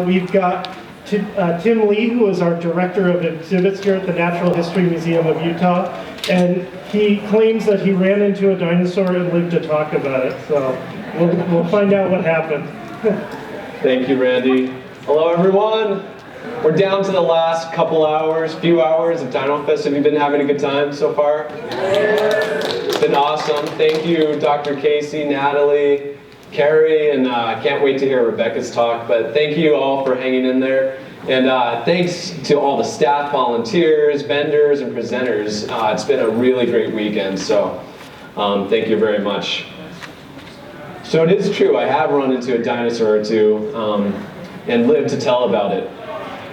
We've got Tim Lee, who is our Director of Exhibits here at the Natural History Museum of Utah, and he claims that he ran into a dinosaur and lived to talk about it, so we'll find out what happened. Thank you, Randy. Hello, everyone. We're down to the last few hours of DinoFest. Have you been having a good time so far? It's been awesome. Thank you, Dr. Casey, Natalie, Carrie, and I can't wait to hear Rebecca's talk, but thank you all for hanging in there. And thanks to all the staff, volunteers, vendors, and presenters. It's been a really great weekend, so thank you very much. So it is true, I have run into a dinosaur or two and lived to tell about it.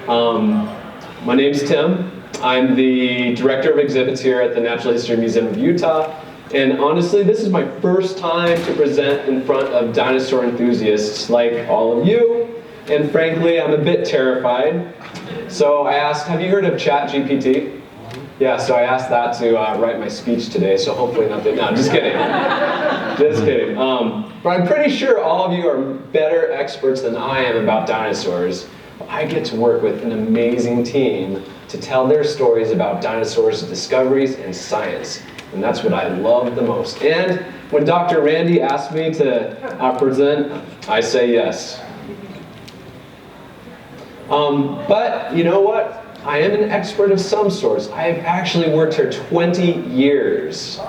My name's Tim. I'm the Director of Exhibits here at the Natural History Museum of Utah. And honestly, this is my first time to present in front of dinosaur enthusiasts like all of you. And frankly, I'm a bit terrified. So I asked, have you heard of ChatGPT? Yeah, so I asked that to write my speech today, so hopefully nothing. No, just kidding. Just kidding. But I'm pretty sure all of you are better experts than I am about dinosaurs. I get to work with an amazing team to tell their stories about dinosaurs' discoveries and science. And that's what I love the most. And when Dr. Randy asked me to present, I say yes. But you know what? I am an expert of some sorts. I have actually worked here 20 years.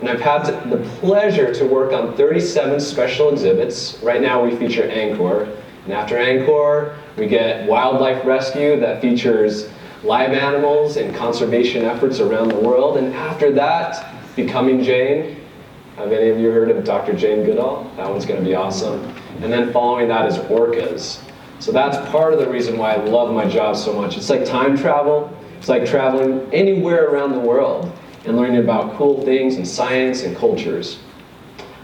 And I've had the pleasure to work on 37 special exhibits. Right now we feature Angkor. And after Angkor, we get wildlife rescue that features live animals and conservation efforts around the world. And after that, Becoming Jane. Have any of you heard of Dr. Jane Goodall? That one's going to be awesome. And then following that is orcas. So that's part of the reason why I love my job so much. It's like time travel. It's like traveling anywhere around the world and learning about cool things and science and cultures.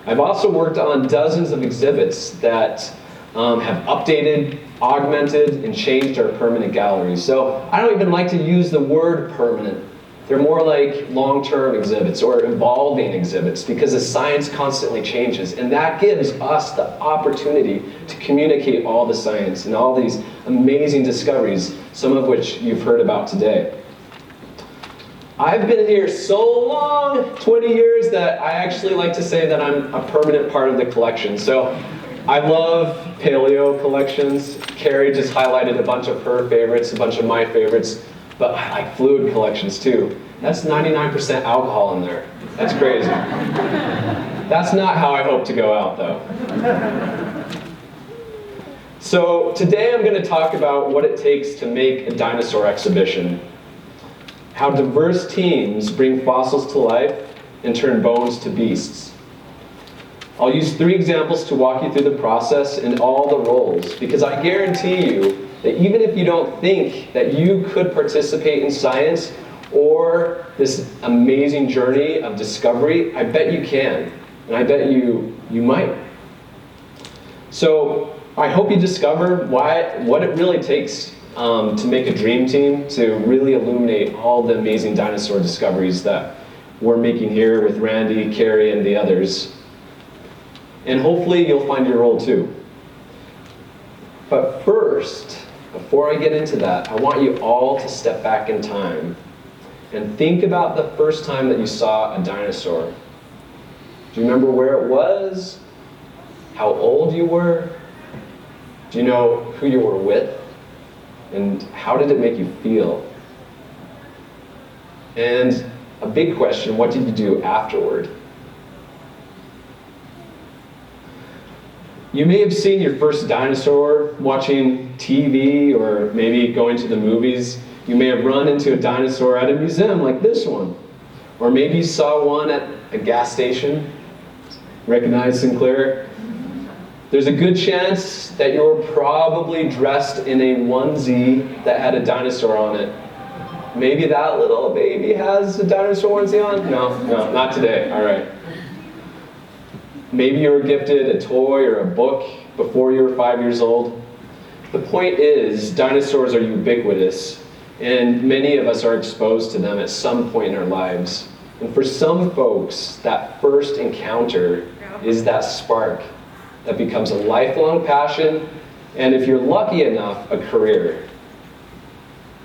I've also worked on dozens of exhibits that have updated, augmented, and changed our permanent galleries. So I don't even like to use the word permanent. They're more like long-term exhibits or evolving exhibits because the science constantly changes, and that gives us the opportunity to communicate all the science and all these amazing discoveries, some of which you've heard about today. I've been here so long, 20 years, that I actually like to say that I'm a permanent part of the collection. So I love paleo collections. Carrie just highlighted a bunch of her favorites, a bunch of my favorites. But I like fluid collections too. That's 99% alcohol in there. That's crazy. That's not how I hope to go out though. So today I'm going to talk about what it takes to make a dinosaur exhibition. How diverse teams bring fossils to life and turn bones to beasts. I'll use 3 examples to walk you through the process and all the roles, because I guarantee you that even if you don't think that you could participate in science or this amazing journey of discovery, I bet you can, and I bet you might. So I hope you discover what it really takes to make a dream team to really illuminate all the amazing dinosaur discoveries that we're making here with Randy, Carrie, and the others. And hopefully you'll find your role too. But first, before I get into that, I want you all to step back in time and think about the first time that you saw a dinosaur. Do you remember where it was? How old you were? Do you know who you were with? And how did it make you feel? And a big question, what did you do afterward? You may have seen your first dinosaur watching TV or maybe going to the movies. You may have run into a dinosaur at a museum like this one. Or maybe you saw one at a gas station. Recognize Sinclair? There's a good chance that you were probably dressed in a onesie that had a dinosaur on it. Maybe that little baby has a dinosaur onesie on? No, not today. All right. Maybe you were gifted a toy or a book before you were 5 years old. The point is, dinosaurs are ubiquitous, and many of us are exposed to them at some point in our lives. And for some folks, that first encounter is that spark that becomes a lifelong passion and if you're lucky enough, a career.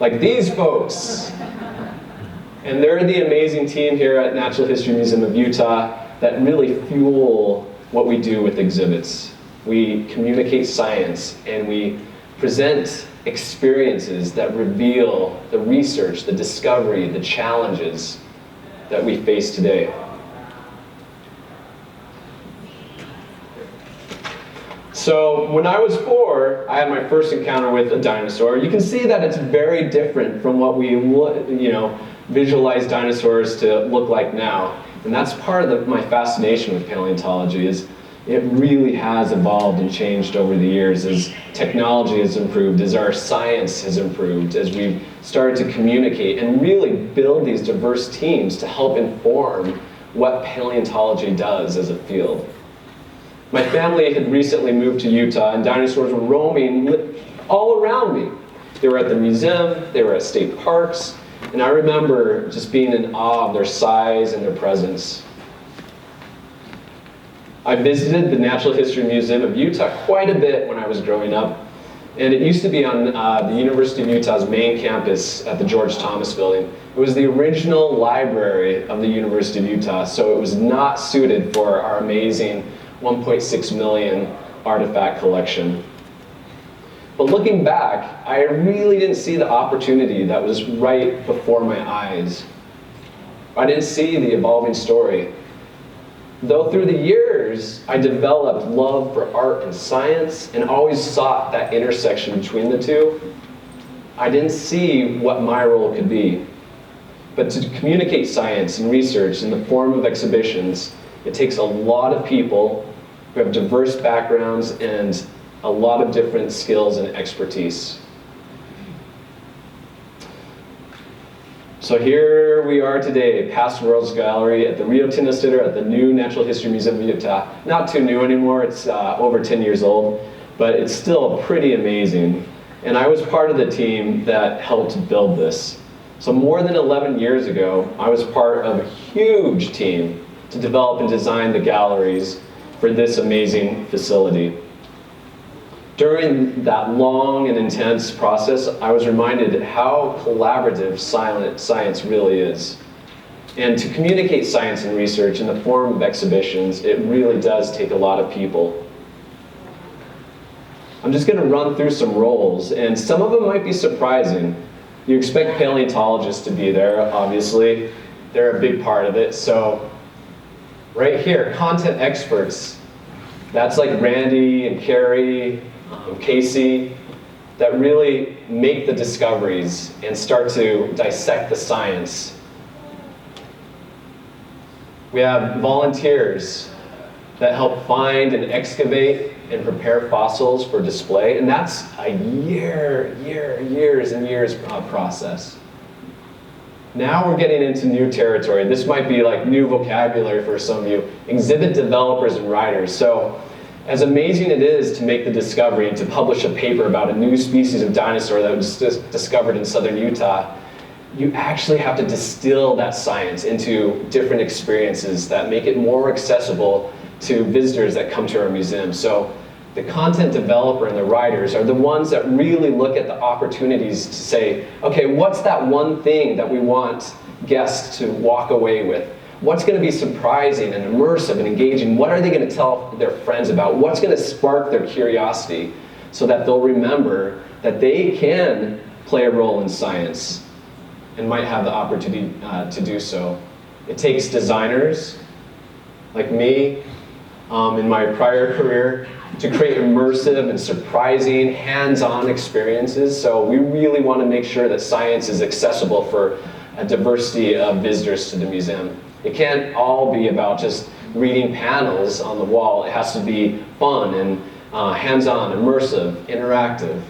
Like these folks. And they're the amazing team here at Natural History Museum of Utah that really fuel what we do with exhibits. We communicate science and we present experiences that reveal the research, the discovery, the challenges that we face today. So when I was 4, I had my first encounter with a dinosaur. You can see that it's very different from what we visualize dinosaurs to look like now. And that's part of my fascination with paleontology is it really has evolved and changed over the years as technology has improved, as our science has improved, as we've started to communicate and really build these diverse teams to help inform what paleontology does as a field. My family had recently moved to Utah and dinosaurs were roaming all around me. They were at the museum, they were at state parks, and I remember just being in awe of their size and their presence. I visited the Natural History Museum of Utah quite a bit when I was growing up, and it used to be on the University of Utah's main campus at the George Thomas Building. It was the original library of the University of Utah, so it was not suited for our amazing 1.6 million artifact collection. But looking back, I really didn't see the opportunity that was right before my eyes. I didn't see the evolving story. Though through the years, I developed love for art and science and always sought that intersection between the two, I didn't see what my role could be. But to communicate science and research in the form of exhibitions, it takes a lot of people who have diverse backgrounds and a lot of different skills and expertise. So here we are today, Past Worlds Gallery at the Rio Tinto Center at the new Natural History Museum of Utah. Not too new anymore, it's over 10 years old, but it's still pretty amazing. And I was part of the team that helped build this. So more than 11 years ago, I was part of a huge team to develop and design the galleries for this amazing facility. During that long and intense process, I was reminded how collaborative science really is. And to communicate science and research in the form of exhibitions, it really does take a lot of people. I'm just going to run through some roles, and some of them might be surprising. You expect paleontologists to be there, obviously. They're a big part of it. So right here, content experts. That's like Randy and Carrie, Casey, that really make the discoveries and start to dissect the science. We have volunteers that help find and excavate and prepare fossils for display, and that's a years and years process. Now we're getting into new territory. This might be like new vocabulary for some of you. Exhibit developers and writers. So, as amazing it is to make the discovery and to publish a paper about a new species of dinosaur that was discovered in southern Utah, you actually have to distill that science into different experiences that make it more accessible to visitors that come to our museum. So the content developer and the writers are the ones that really look at the opportunities to say, okay, what's that one thing that we want guests to walk away with? What's going to be surprising and immersive and engaging? What are they going to tell their friends about? What's going to spark their curiosity so that they'll remember that they can play a role in science and might have the opportunity to do so? It takes designers like me in my prior career to create immersive and surprising hands-on experiences. So we really want to make sure that science is accessible for a diversity of visitors to the museum. It can't all be about just reading panels on the wall. It has to be fun and hands-on, immersive, interactive.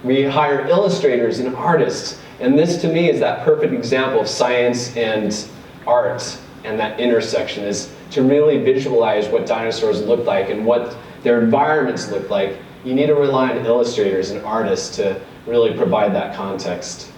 We hire illustrators and artists, and this to me is that perfect example of science and art, and that intersection is to really visualize what dinosaurs look like and what their environments look like. You need to rely on illustrators and artists to really provide that context.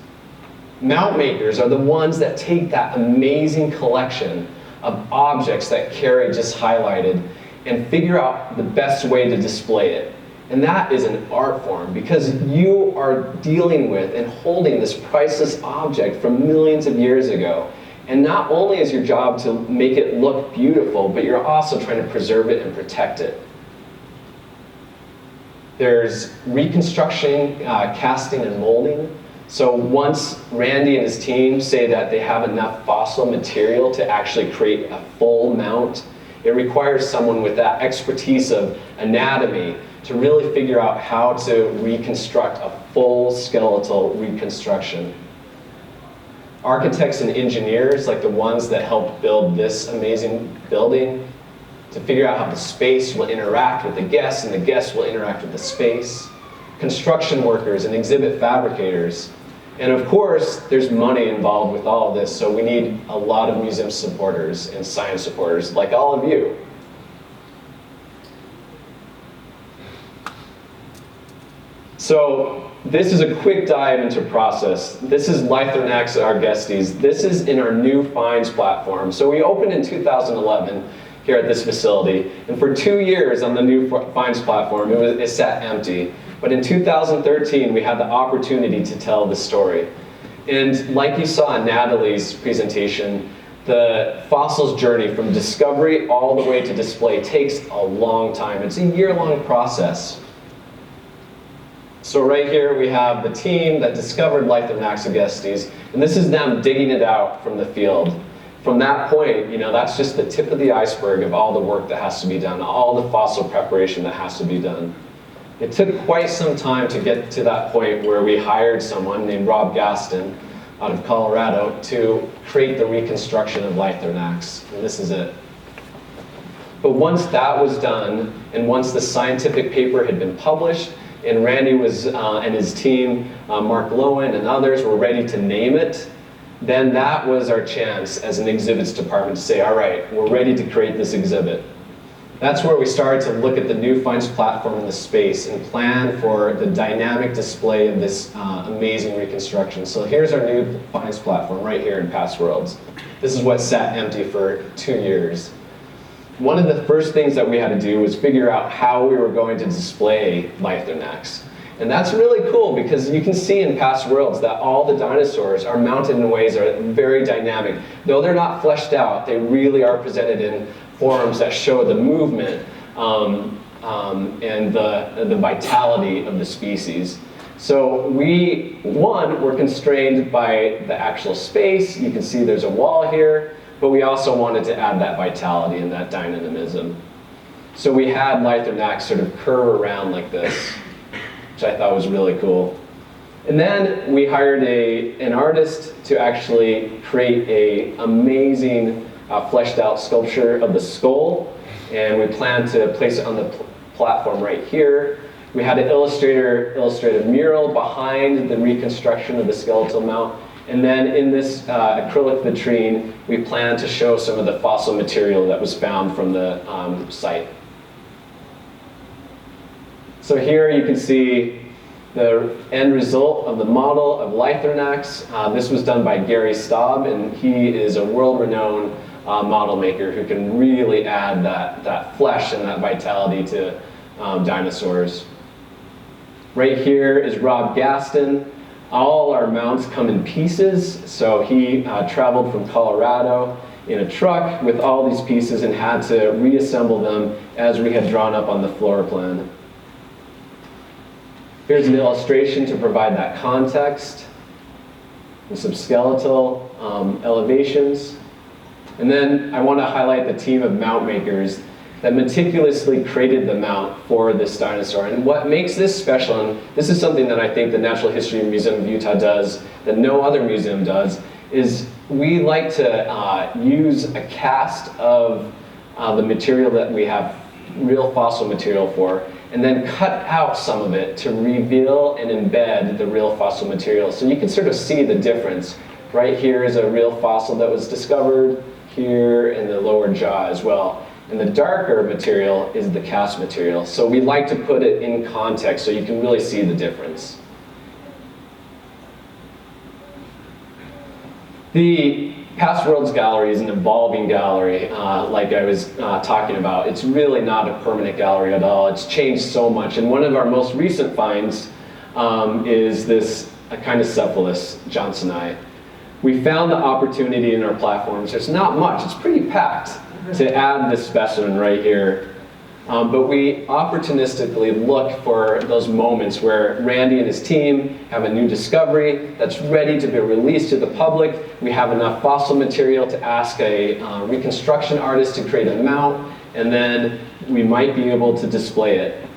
Mount makers are the ones that take that amazing collection of objects that Carrie just highlighted and figure out the best way to display it. And that is an art form because you are dealing with and holding this priceless object from millions of years ago. And not only is your job to make it look beautiful, but you're also trying to preserve it and protect it. There's reconstruction, casting, and molding. So once Randy and his team say that they have enough fossil material to actually create a full mount, it requires someone with that expertise of anatomy to really figure out how to reconstruct a full skeletal reconstruction. Architects and engineers, like the ones that helped build this amazing building, to figure out how the space will interact with the guests and the guests will interact with the space. Construction workers and exhibit fabricators. And of course, there's money involved with all of this, so we need a lot of museum supporters and science supporters, like all of you. So this is a quick dive into process. This is Lithonax, our guesties. This is in our new finds platform. So we opened in 2011 here at this facility, and for 2 years on the new finds platform, it sat empty. But in 2013, we had the opportunity to tell the story. And like you saw in Natalie's presentation, the fossils journey from discovery all the way to display takes a long time. It's a year-long process. So right here we have the team that discovered Lithonax agestes, and this is them digging it out from the field. From that point, that's just the tip of the iceberg of all the work that has to be done, all the fossil preparation that has to be done. It took quite some time to get to that point where we hired someone named Rob Gaston out of Colorado to create the reconstruction of Lithonax, and this is it. But once that was done, and once the scientific paper had been published, and Randy was, and his team, Mark Lowen and others, were ready to name it, then that was our chance as an exhibits department to say, all right, we're ready to create this exhibit. That's where we started to look at the new finds platform in the space and plan for the dynamic display of this amazing reconstruction. So here's our new finds platform right here in Past Worlds. This is what sat empty for 2 years. One of the first things that we had to do was figure out how we were going to display Lithonax. And that's really cool because you can see in Past Worlds that all the dinosaurs are mounted in ways that are very dynamic. Though they're not fleshed out, they really are presented in forms that show the movement and the vitality of the species. So we, were constrained by the actual space. You can see there's a wall here. But we also wanted to add that vitality and that dynamism. So we had Lithonax sort of curve around like this, which I thought was really cool. And then we hired an artist to actually create an amazing fleshed out sculpture of the skull, and we planned to place it on the platform right here. We had an illustrated mural behind the reconstruction of the skeletal mount. And then in this acrylic vitrine, we plan to show some of the fossil material that was found from the site. So here you can see the end result of the model of Lithonax. This was done by Gary Staub, and he is a world-renowned model maker who can really add that flesh and that vitality to dinosaurs. Right here is Rob Gaston. All our mounts come in pieces, so he traveled from Colorado in a truck with all these pieces and had to reassemble them as we had drawn up on the floor plan. Here's an illustration to provide that context, and some skeletal elevations. And then I want to highlight the team of mount makers that meticulously created the mount for this dinosaur. And what makes this special, and this is something that I think the Natural History Museum of Utah does that no other museum does, is we like to use a cast of the material that we have real fossil material for, and then cut out some of it to reveal and embed the real fossil material. So you can sort of see the difference. Right here is a real fossil that was discovered, here in the lower jaw as well. And the darker material is the cast material. So we like to put it in context so you can really see the difference. The Past Worlds Gallery is an evolving gallery, like I was talking about. It's really not a permanent gallery at all. It's changed so much. And one of our most recent finds is this Echinocephalus johnsoni. We found the opportunity in our platforms. There's not much. It's pretty packed to add this specimen right here. But we opportunistically look for those moments where Randy and his team have a new discovery that's ready to be released to the public. We have enough fossil material to ask a reconstruction artist to create a mount, and then we might be able to display it.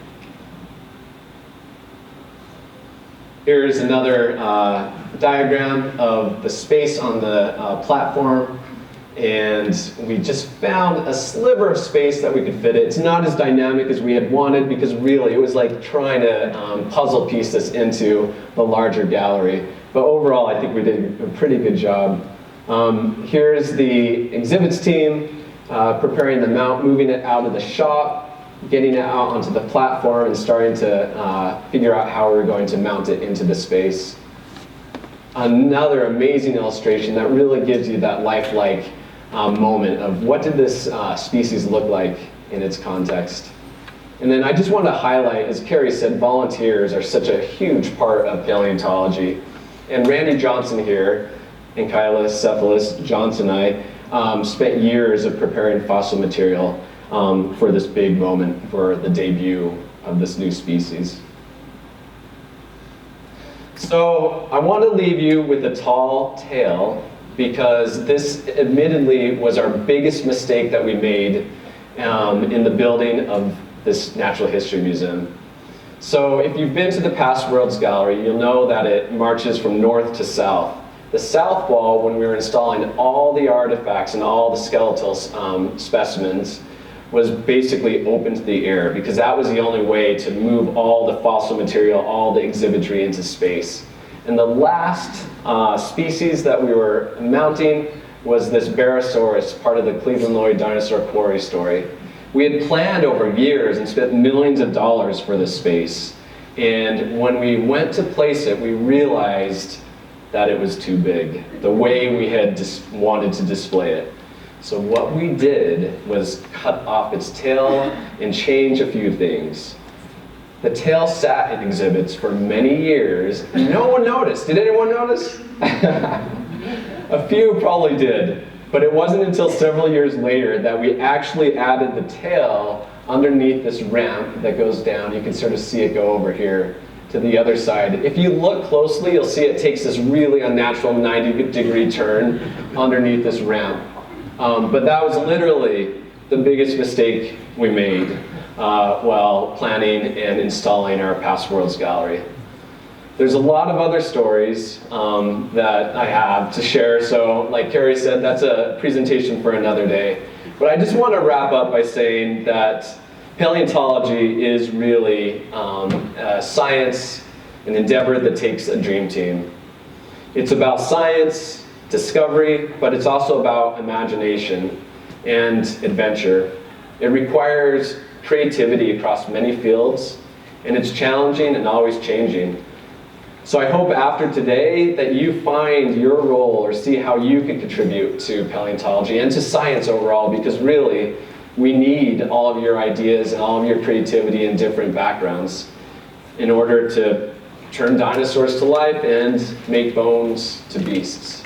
Here's another diagram of the space on the platform. And we just found a sliver of space that we could fit it. It's not as dynamic as we had wanted because really it was like trying to puzzle piece this into the larger gallery. But overall, I think we did a pretty good job. Here's the exhibits team preparing the mount, moving it out of the shop, getting it out onto the platform and starting to figure out how we're going to mount it into the space. Another amazing illustration that really gives you that lifelike moment of what did this species look like in its context. And then I just want to highlight, as Carrie said, volunteers are such a huge part of paleontology. And Randy Johnson here, Echinocephalus johnsoni, spent years of preparing fossil material for this big moment, for the debut of this new species. So I want to leave you with a tall tale because this admittedly was our biggest mistake that we made in the building of this Natural History Museum. So if you've been to the Past Worlds Gallery, you'll know that it marches from north to south. The south wall, when we were installing all the artifacts and all the skeletal specimens, was basically open to the air because that was the only way to move all the fossil material, all the exhibitry into space. And the last species that we were mounting was this Barosaurus, part of the Cleveland-Lloyd dinosaur quarry story. We had planned over years and spent millions of dollars for this space. And when we went to place it, we realized that it was too big, the way we had wanted to display it. So what we did was cut off its tail and change a few things. The tail sat in exhibits for many years. No one noticed. Did anyone notice? A few probably did. But it wasn't until several years later that we actually added the tail underneath this ramp that goes down. You can sort of see it go over here to the other side. If you look closely, you'll see it takes this really unnatural 90-degree turn underneath this ramp. But that was literally the biggest mistake we made while planning and installing our Past Worlds Gallery. There's a lot of other stories that I have to share, so like Carrie said, that's a presentation for another day. But I just want to wrap up by saying that paleontology is really a science, an endeavor that takes a dream team. It's about science, discovery, but it's also about imagination and adventure. It requires creativity across many fields, and it's challenging and always changing. So I hope after today that you find your role or see how you can contribute to paleontology and to science overall, because really we need all of your ideas and all of your creativity and different backgrounds in order to turn dinosaurs to life and make bones to beasts.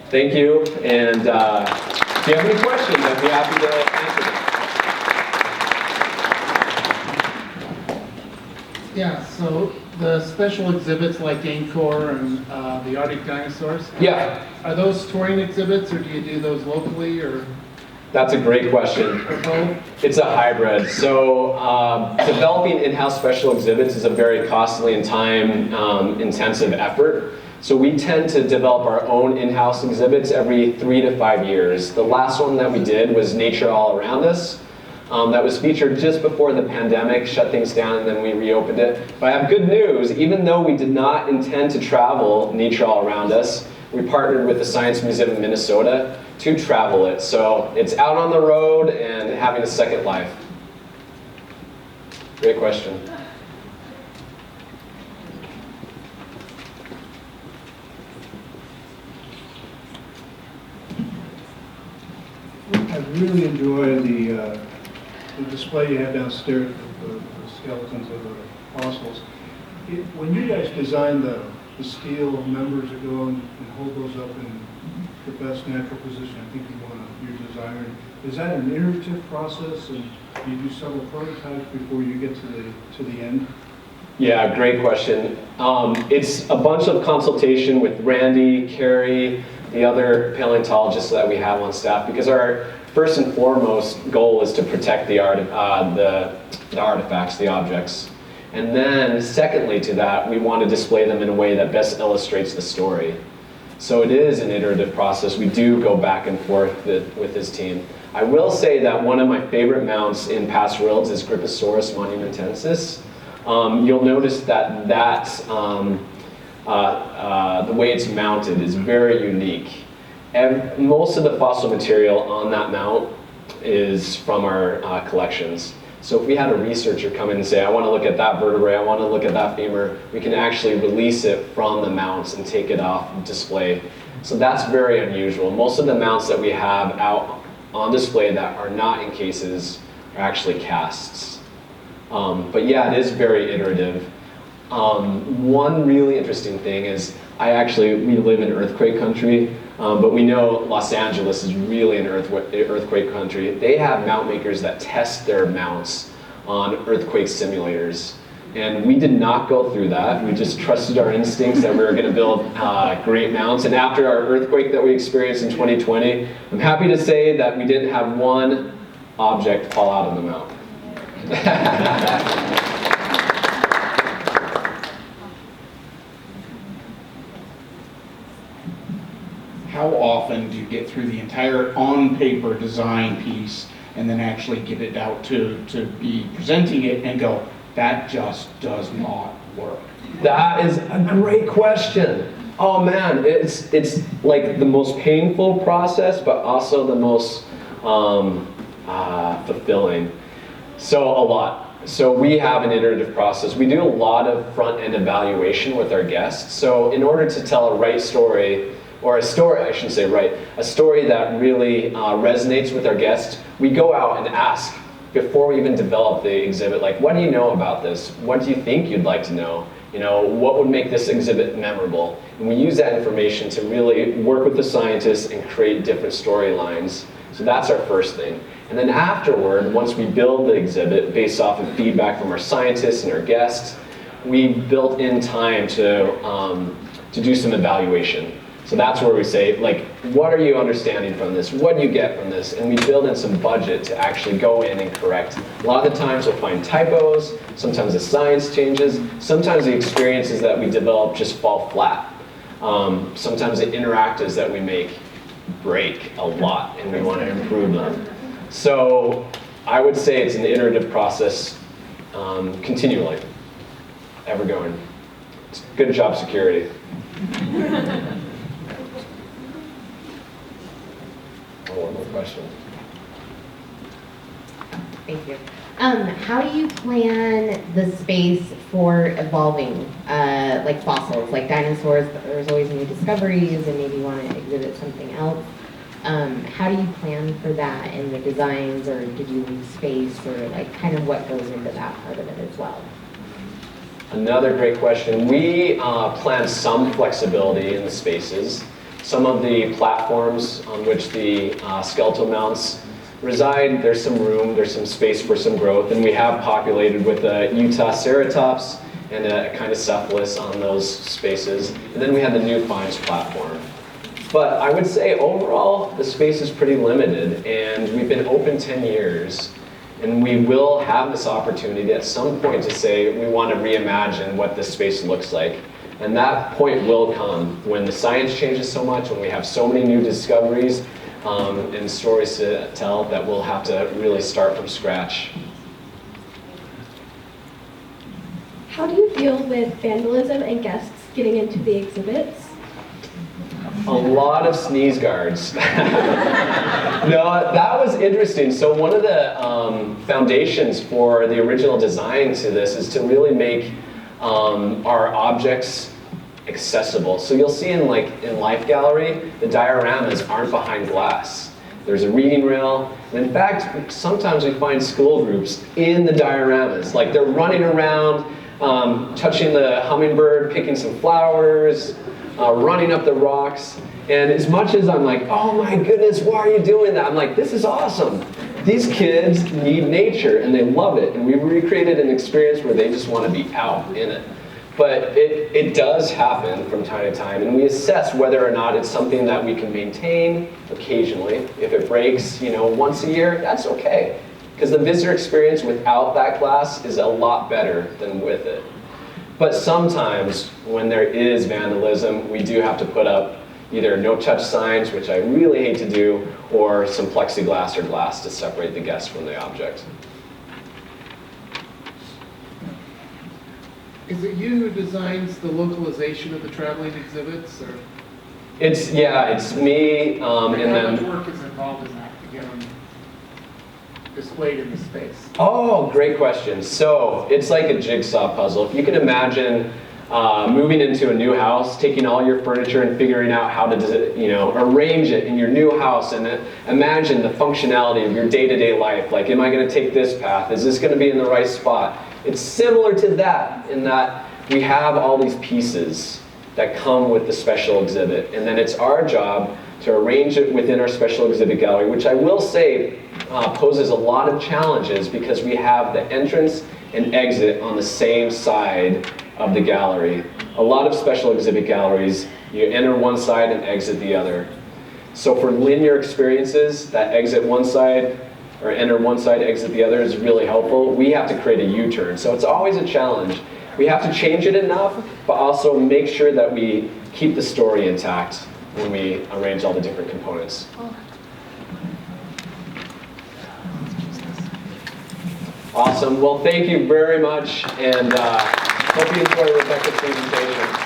Thank you, and if you have any questions, I'd be happy to answer them. Yeah, so the special exhibits like Angkor and the Arctic dinosaurs, Yeah, are those touring exhibits or do you do those locally or that's a great question. both? It's a hybrid. So developing in-house special exhibits is a very costly and time-intensive effort. So we tend to develop our own in-house exhibits every 3 to 5 years. The last one that we did was Nature All Around Us. That was featured just before the pandemic shut things down, and then we reopened it. But I have good news. Even though we did not intend to travel Nature All Around Us, we partnered with the Science Museum of Minnesota to travel it. So it's out on the road and having a second life. Great question. really enjoy the display you have downstairs of the skeletons of the fossils. When you guys design the steel members that go and hold those up in the best natural position, I think you want your designer, is that an iterative process, and you do several prototypes before you get to the end? Yeah, great question. It's a bunch of consultation with Randy, Carrie, the other paleontologists that we have on staff, because our first and foremost goal is to protect the artifacts, the objects. And then secondly to that, we want to display them in a way that best illustrates the story. So it is an iterative process. We do go back and forth with this team. I will say that one of my favorite mounts in past worlds is Gripposaurus monumentensis. You'll notice that the way it's mounted is very unique. And most of the fossil material on that mount is from our collections. So if we had a researcher come in and say, I want to look at that vertebrae, I want to look at that femur, we can actually release it from the mounts and take it off display. So that's very unusual. Most of the mounts that we have out on display that are not in cases are actually casts. But yeah, it is very iterative. One really interesting thing is, we live in earthquake country, but we know Los Angeles is really an earthquake country. They have mount makers that test their mounts on earthquake simulators. And we did not go through that. We just trusted our instincts that we were going to build great mounts. And after our earthquake that we experienced in 2020, I'm happy to say that we didn't have one object fall out of the mount. How often do you get through the entire on-paper design piece and then actually get it out to be presenting it and go, that just does not work? That is a great question. Oh man, it's like the most painful process, but also the most fulfilling. So a lot. So we have an iterative process. We do a lot of front-end evaluation with our guests. So in order to tell a right story, or a story, I shouldn't say right, a story that really resonates with our guests, we go out and ask, before we even develop the exhibit, like, what do you know about this? What do you think you'd like to know? You know, what would make this exhibit memorable? And we use that information to really work with the scientists and create different storylines. So that's our first thing. And then afterward, once we build the exhibit based off of feedback from our scientists and our guests, we built in time to do some evaluation. So that's where we say, like, what are you understanding from this? What do you get from this? And we build in some budget to actually go in and correct. A lot of the times we'll find typos, sometimes the science changes, sometimes the experiences that we develop just fall flat. Sometimes the interactives that we make break a lot and we want to improve them. So I would say it's an iterative process continually, ever going. It's good job security. One more question. Thank you. How do you plan the space for evolving, like fossils, like dinosaurs? There's always new discoveries, and maybe you want to exhibit something else. How do you plan for that in the designs, or did you leave space, or like kind of what goes into that part of it as well? Another great question. We plan some flexibility in the spaces. Some of the platforms on which the skeletal mounts reside, there's some room, there's some space for some growth, and we have populated with a Utah ceratops and a kind of cephalus on those spaces. And then we have the new finds platform. But I would say overall, the space is pretty limited, and we've been open 10 years, and we will have this opportunity at some point to say we want to reimagine what this space looks like. And that point will come when the science changes so much, when we have so many new discoveries and stories to tell that we'll have to really start from scratch. How do you deal with vandalism and guests getting into the exhibits? A lot of sneeze guards. No, that was interesting. So one of the foundations for the original design to this is to really make our objects accessible. So you'll see in Life Gallery, the dioramas aren't behind glass. There's a reading rail. And in fact, sometimes we find school groups in the dioramas. Like they're running around, touching the hummingbird, picking some flowers, running up the rocks. And as much as I'm like, oh my goodness, why are you doing that? I'm like, this is awesome. These kids need nature and they love it. And we've recreated an experience where they just want to be out in it. But it does happen from time to time, and we assess whether or not it's something that we can maintain occasionally. If it breaks, once a year, that's okay. Because the visitor experience without that glass is a lot better than with it. But sometimes when there is vandalism, we do have to put up either no-touch signs, which I really hate to do, or some plexiglass or glass to separate the guests from the object. Is it you who designs the localization of the traveling exhibits, or? It's me, and How much then... work is involved in that to get them displayed in the space? Oh, great question. So it's like a jigsaw puzzle. If you can imagine moving into a new house, taking all your furniture and figuring out how to, arrange it in your new house, and imagine the functionality of your day-to-day life. Like, am I going to take this path? Is this going to be in the right spot? It's similar to that in that we have all these pieces that come with the special exhibit, and then it's our job to arrange it within our special exhibit gallery, which I will say poses a lot of challenges because we have the entrance and exit on the same side of the gallery. A lot of special exhibit galleries, you enter one side and exit the other. So for linear experiences, that exit one side or enter one side, exit the other is really helpful. We have to create a U-turn, so it's always a challenge. We have to change it enough, but also make sure that we keep the story intact when we arrange all the different components. Awesome. Well, thank you very much, and hope you enjoy Rebecca's presentation.